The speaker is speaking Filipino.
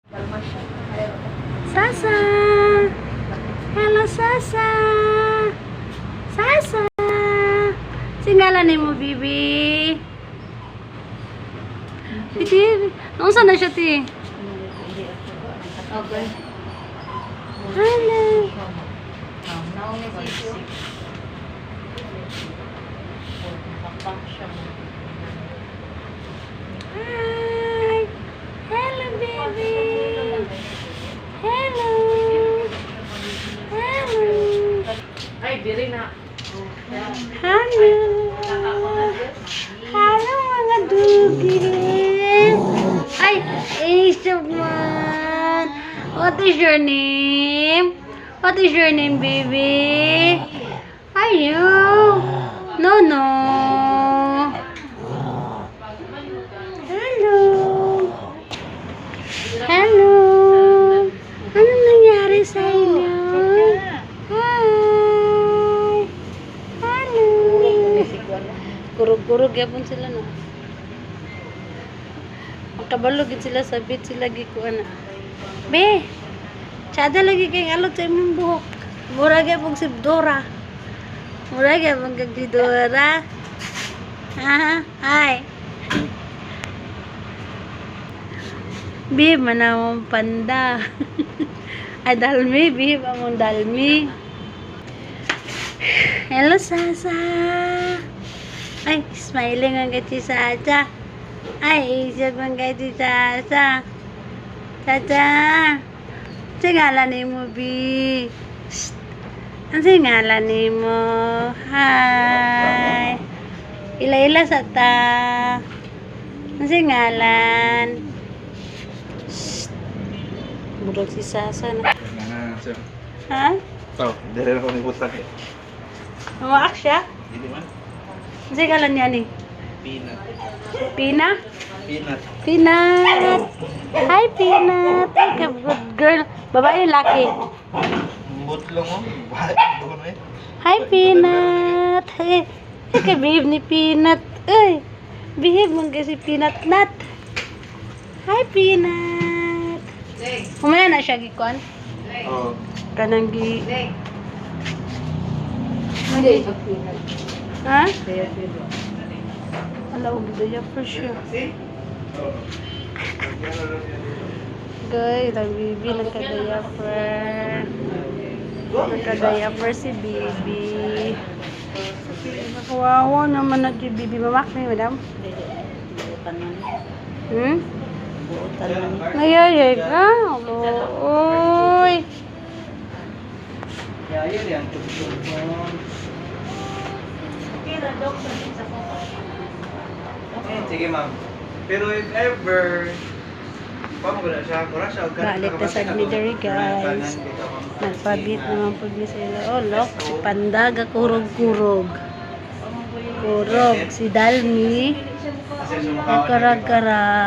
Sasa! Hello, Sasa! Sasa! Singala ni mo, bibi. Iti, nung saan na siya, ti? Okay. Hello. Hi. Hello, baby. Hello. Hello. Ay, diri na. Hello. Hello, mga dugil. Ay, Ace man. What is your name? What is your name, baby? Are you? No, no. Hello. Hello. Anong nangyari sa inyo? Hi. Hello. Kurog-kurog yapon sila, no? Makabalogin sila sa bit sila gikuan na. Be, tsada lagi kayong alot sa imong buhok. Mura gyapon si Dora. Mura gyapon kag si Dora. Ha? Hi. Bihib man among panda. Ay, dalmi. Bihib among dalmi. Hello, Sasa. Ay, smiling ang kay si Sasa. Ay, isip ang kay si Sasa. Sasa. Singalan ni mo, Bi. Shh. Ang singalan ni mo. Hi. Ila-ila sa ta. Ang singalan. Murag si Sasa na. Ha? So, dari na ko ni Butak eh. Mamak siya? Hindi man. Kasi kalan niya ni? Peanut. Pina? Peanut. Peanut! Hi, Peanut! Ay, good girl. Babae, laki. Butlong mo. Bahay ko na eh. Hi, Peanut! Hey, babe ni Peanut. Ay, behave mo kasi Peanut Nut. Hi, Peanut! Umaya na siya, gikuan? Oh. Kanang gi... Hindi. Ha? Ala, ugdaya for sure. Guys, ang Bibi nagka-diaper. Nagka-diaper si Bibi. Kawawa naman na si Bibi. Mamak na yun, madam? Hmm? Nayayay ka? Uy! Yaya yan. Tutulong. Sige ma'am. Pero if ever paano ko na siya? Kura siya. Galit na sa admittary, guys. Nagpabit naman po niya sila. Oh, look. Si Pandaga, kurog-kurog. Kurog. Si Dalmi. Kasi sumakawan. Nagkarag-karag.